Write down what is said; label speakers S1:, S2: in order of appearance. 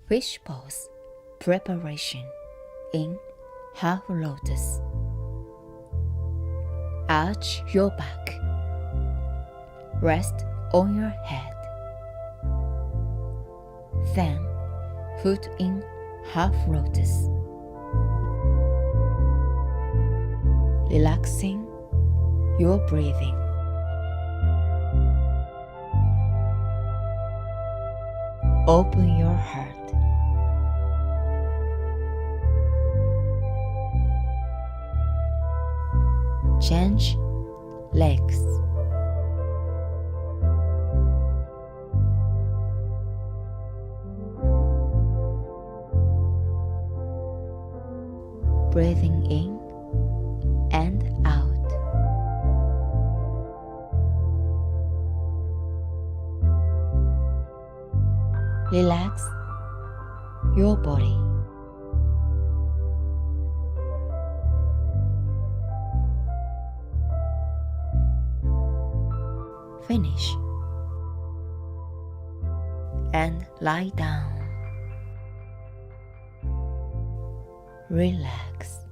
S1: Fish pose preparation in half lotus. Arch your back. Rest on your head. Then, foot in half lotus. Relaxing your breathing. Open your heart. Change legs. Breathing in and out. Relax your body. Finish and lie down. Relax.